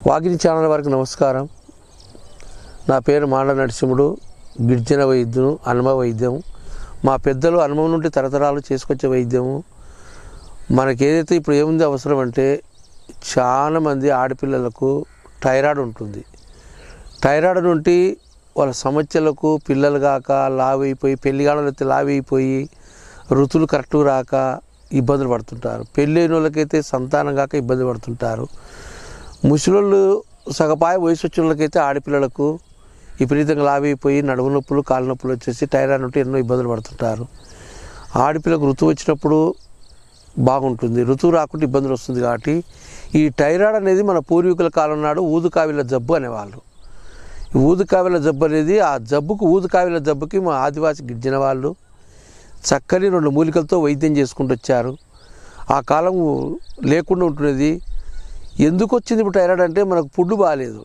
వాగిని channel వారికి నమస్కారం. నా పేరు మాండ నరసింహుడు, గిరిజన వైద్యును, అనుభవ వైద్యం. మా పెద్దలు అనుభవం నుండి తరతరాలు చేసుకొచ్చే వైద్యము. మనకి ఏదైతే ఇప్పుడు ఏముంది అవసరం అంటే, చాలామంది ఆడపిల్లలకు థైరాయిడ్ ఉంటుంది. థైరాయిడ్ నుండి వాళ్ళ సమస్యలకు పిల్లలు కాక లావైపోయి, పెళ్లిగాడలు అయితే లావైపోయి, ఋతువులు కరెక్ట్గా రాక ఇబ్బందులు పడుతుంటారు. పెళ్ళైన వాళ్ళకైతే సంతానం కాక ఇబ్బంది పడుతుంటారు. ముసలోళ్ళు సగపాయ వయసు వచ్చిన వాళ్ళకైతే ఆడపిల్లలకు విపరీతంగా లావైపోయి నడుము నొప్పులు, కాళ్ళ నొప్పులు వచ్చేసి థైరాయిడ్ నుండి ఎన్నో ఇబ్బందులు పడుతుంటారు. ఆడపిల్లకు ఋతువు వచ్చినప్పుడు బాగుంటుంది, ఋతువు రాకుండా ఇబ్బందులు వస్తుంది. కాబట్టి ఈ థైరాయిడ్ అనేది మన పూర్వీకుల కాలం నాడు ఊదుకావిల జబ్బు అనేవాళ్ళు. ఊదుకావిల జబ్బు అనేది, ఆ జబ్బుకు ఊదుకావిల జబ్బుకి మా ఆదివాసి గిరిజన వాళ్ళు చక్కని 2 మూలికలతో వైద్యం చేసుకుంటూ వచ్చారు. ఆ కాలం లేకుండా ఉంటున్నది. ఎందుకు వచ్చింది ఇప్పుడు థైరాయిడ్ అంటే, మనకు ఫుడ్ బాగాలేదు.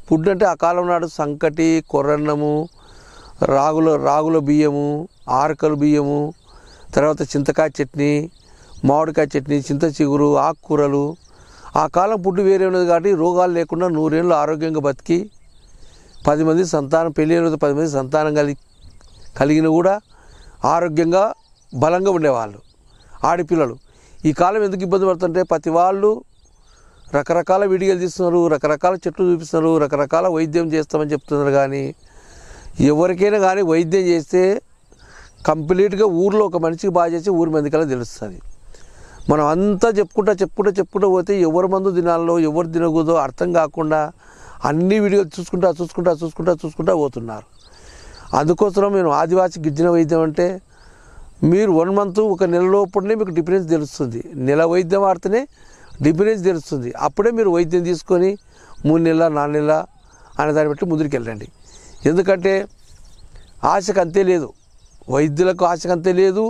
ఫుడ్ అంటే ఆ కాలం నాడు సంకటి, కొర్రన్నము, రాగుల బియ్యము, ఆరకలు బియ్యము, తర్వాత చింతకాయ చట్నీ, మామిడికాయ చట్నీ, చింత చిగురు, ఆకుకూరలు. ఆ కాలం ఫుడ్ వేరే ఉన్నది కాబట్టి రోగాలు లేకుండా 100 ఏళ్ళు ఆరోగ్యంగా బతికి 10 మంది సంతానం, పెళ్ళి 10 మంది సంతానం కలిగిన కూడా ఆరోగ్యంగా బలంగా ఉండేవాళ్ళు ఆడపిల్లలు. ఈ కాలం ఎందుకు ఇబ్బంది పడుతుంటే, ప్రతి వాళ్ళు రకరకాల వీడియోలు తీస్తున్నారు, రకరకాల చెట్లు చూపిస్తున్నారు, రకరకాల వైద్యం చేస్తామని చెప్తున్నారు. కానీ ఎవరికైనా కానీ వైద్యం చేస్తే కంప్లీట్గా ఊర్లో ఒక మనిషికి బాగా చేసి ఊరి మందికల్లా తెలుస్తుంది. మనం అంతా చెప్పుకుంటూ పోతే ఎవరి మందు తినాలో ఎవరు తినకూడదో అర్థం కాకుండా అన్ని వీడియోలు చూసుకుంటా పోతున్నారు. అందుకోసం నేను ఆదివాసి గిరిజన వైద్యం అంటే, మీరు 1 మంత్ ఒక నెల లోపునే మీకు డిఫరెన్స్ తెలుస్తుంది. నెల వైద్యం ఆడితేనే డిఫరెన్స్ తెలుస్తుంది. అప్పుడే మీరు వైద్యం తీసుకొని 3 నెలల 4 నెలల అనే దాన్ని బట్టి ముందుకు వెళ్ళండి. ఎందుకంటే ఆశకు అంతే లేదు, వైద్యులకు ఆశకు అంతే లేదు,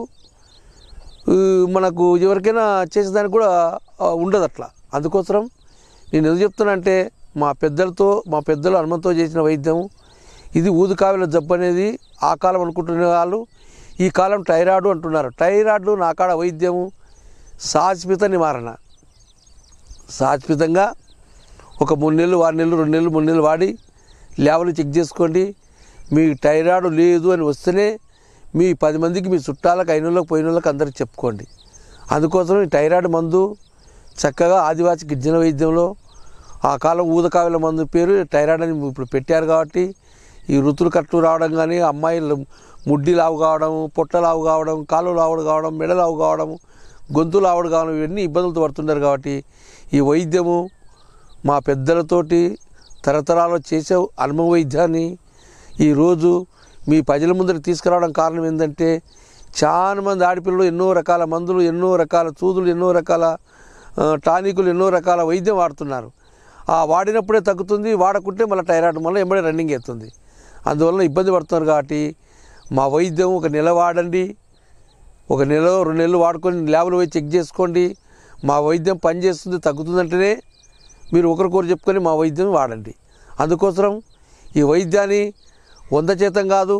మనకు ఎవరికైనా చేసేదానికి కూడా ఉండదు అట్లా. అందుకోసం నేను ఎందుకు చెప్తున్నానంటే, మా పెద్దలు అనుమతితో చేసిన వైద్యం ఇది. ఊదుకావిల జబ్బు అనేది ఆ కాలం అనుకుంటున్న వాళ్ళు ఈ కాలం థైరాయిడ్ అంటున్నారు. థైరాయిడ్ నా కాడ వైద్యము శాశ్వత నివారణ. శాశ్వతంగా ఒక 3 నెలలు, 6 నెలలు, 2 నెలలు, 3 నెలలు వాడి ల్యాబ్లు చెక్ చేసుకోండి. మీ థైరాయిడ్ లేదు అని వస్తేనే మీ 10 మందికి, మీ చుట్టాలకు, అయిన వాళ్ళకి, పోయిన వాళ్ళకి అందరికి చెప్పుకోండి. అందుకోసం ఈ థైరాయిడ్ మందు చక్కగా ఆదివాసి గిరిజన వైద్యంలో ఆ కాలం ఊదకావిల మందు పేరు థైరాయిడ్ అని ఇప్పుడు పెట్టారు. కాబట్టి ఈ ఋతువులు కట్టు రావడం కానీ, అమ్మాయిలు ముడ్డి లావు కావడం, పొట్ట లావు కావడం, కాళ్ళు లావుడు కావడం, మెడ లావు కావడం, గొంతు లావుడు కావడం, ఇవన్నీ ఇబ్బందులతో పడుతున్నారు. కాబట్టి ఈ వైద్యము మా పెద్దలతోటి తరతరాలు చేసే అనుభవ వైద్యాన్ని ఈరోజు మీ ప్రజల ముందరికి తీసుకురావడం కారణం ఏంటంటే, చాలామంది ఆడపిల్లలు ఎన్నో రకాల మందులు, ఎన్నో రకాల సూదులు, ఎన్నో రకాల టానికులు, ఎన్నో రకాల వైద్యం వాడుతున్నారు. ఆ వాడినప్పుడే తగ్గుతుంది, వాడకుంటే మళ్ళీ థైరాయిడ్ మళ్ళీ ఎంబడే రన్నింగ్ అవుతుంది. అందువల్ల ఇబ్బంది పడుతున్నారు. కాబట్టి మా వైద్యం ఒక నెల వాడండి, ఒక నెల 2 నెలలు వాడుకొని ల్యాబ్లో పోయి చెక్ చేసుకోండి. మా వైద్యం పనిచేస్తుంది, తగ్గుతుందంటేనే మీరు ఒకరికొకరు చెప్పుకొని మా వైద్యం వాడండి. అందుకోసం ఈ వైద్యాన్ని 100 శాతం కాదు,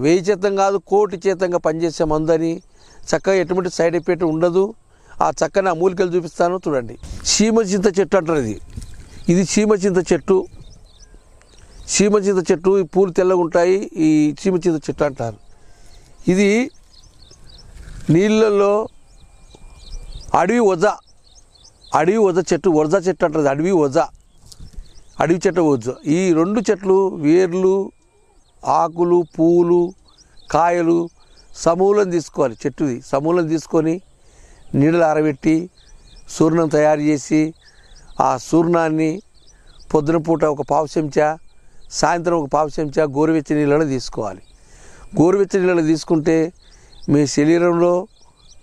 1000 శాతం కాదు, 1 కోటి శాతంగా పనిచేసే మందని, చక్కగా ఎటువంటి సైడ్ ఎఫెక్ట్ ఉండదు. ఆ చక్కని మూలికలు చూపిస్తాను చూడండి. సీమచింత చెట్టు అంటారు. ఇది సీమచింత చెట్టు. సీమచింత చెట్టు, ఈ పూలు తెల్లగా ఉంటాయి. ఈ సీమచింత చెట్టు అంటారు. ఇది నీళ్ళల్లో అడవి వజ చెట్టు, వరజ చెట్టు అంటారు. అడవి చెట్టు వజ. ఈ 2 చెట్లు వేర్లు, ఆకులు, పూలు, కాయలు సమూలం తీసుకోవాలి. చెట్టుది సమూలం తీసుకొని నీడలు ఆరబెట్టి చూర్ణం తయారు చేసి, ఆ చూర్ణాన్ని పొద్దున పూట ఒక 1/2 చెంచా, సాయంత్రం ఒక 1/2 చెంచా గోరువెచ్చని నీళ్ళలో తీసుకోవాలి. గోరువెచ్చని నీళ్ళలో తీసుకుంటే మీ శరీరంలో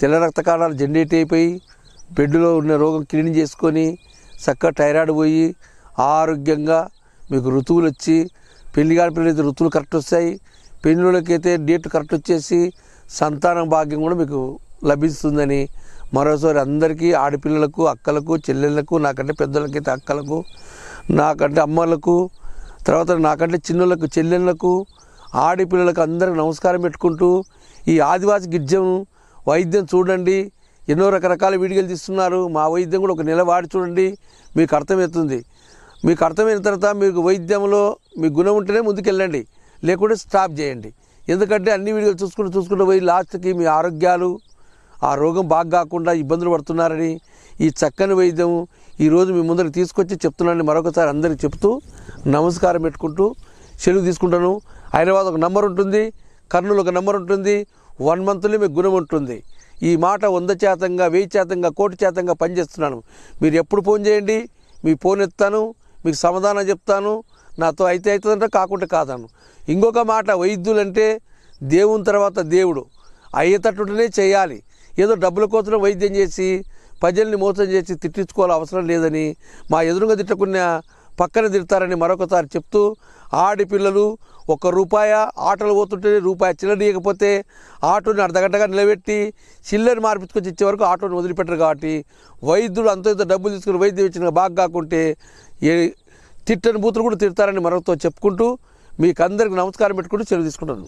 తెల్ల రక్త కణాలు జనరేట్ అయిపోయి బెడ్లో ఉన్న రోగం క్లీన్ చేసుకొని చక్కగా థైరాయిడ్ పోయి ఆరోగ్యంగా మీకు ఋతువులు వచ్చి, పెళ్లి కాని పిల్లలైతే ఋతువులు కరెక్ట్ వస్తాయి, పెళ్ళిళ్ళకైతే డేట్ కరెక్ట్ వచ్చేసి సంతానం భాగ్యం కూడా మీకు లభిస్తుందని మరోసారి అందరికీ, ఆడపిల్లలకు, అక్కలకు, చెల్లెళ్ళకు, నాకంటే పెద్దలకైతే అక్కలకు, నాకంటే అమ్మలకు, తర్వాత నాకంటే చిన్నోళ్ళకు, చెల్లెళ్ళకు, ఆడపిల్లలకు అందరికి నమస్కారం పెట్టుకుంటూ, ఈ ఆదివాసి గిరిజన వైద్యం చూడండి. ఎన్నో రకరకాల వీడియోలు తీస్తున్నారు. మా వైద్యం కూడా ఒక నెల వాడి చూడండి, మీకు అర్థమవుతుంది. మీకు అర్థమైన తర్వాత మీకు వైద్యంలో మీ గుణం ఉంటేనే ముందుకెళ్ళండి, లేకుంటే స్టాప్ చేయండి. ఎందుకంటే అన్ని వీడియోలు చూసుకుంటూ పోయి లాస్ట్కి మీ ఆరోగ్యాలు ఆ రోగం బాగా కాకుండా ఇబ్బందులు పడుతున్నారని ఈ చక్కని వైద్యం ఈరోజు మీ ముందరికి తీసుకొచ్చి చెప్తున్నానని మరొకసారి అందరికీ చెప్తూ నమస్కారం పెట్టుకుంటూ సెలవు తీసుకుంటాను. హైదరాబాద్ ఒక నంబర్ ఉంటుంది, కర్నూలు ఒక నంబర్ ఉంటుంది. 1 మంత్లో మీకు గుణం ఉంటుంది. ఈ మాట 100%, 1000%, 1,00,00,000% పనిచేస్తున్నాను. మీరు ఎప్పుడు ఫోన్ చేయండి, మీ ఫోన్ ఎత్తాను, మీకు సమాధానం చెప్తాను. నాతో అయితే అవుతుందంటే కాకుంటే కాదాను. ఇంకొక మాట, వైద్యులంటే దేవుని తర్వాత దేవుడు, అయ్యేటట్టునే చేయాలి. ఏదో డబ్బుల కోసం వైద్యం చేసి ప్రజల్ని మోసం చేసి తిట్టించుకోవాల్సిన అవసరం లేదని, మా ఎదురుగా తిట్టకున్న పక్కన తిడతారని మరొకసారి చెప్తూ, ఆడపిల్లలు ₹1 ఆటోలు పోతుంటే రూపాయి చిల్లర ఇవ్వకపోతే ఆటోని అర్ధగంటగా నిలబెట్టి చిల్లర మార్పించుకొచ్చి ఇచ్చే వరకు ఆటోని వదిలిపెట్టరు. కాబట్టి వైద్యుడు అంత ఇంత డబ్బులు తీసుకుని వైద్యం ఇచ్చిన బాగా కాకుంటే తిట్టని బూతులు కూడా తిడతారని మరొకతో చెప్పుకుంటూ మీకు అందరికీ నమస్కారం పెట్టుకుంటూ సెలవు తీసుకుంటాను.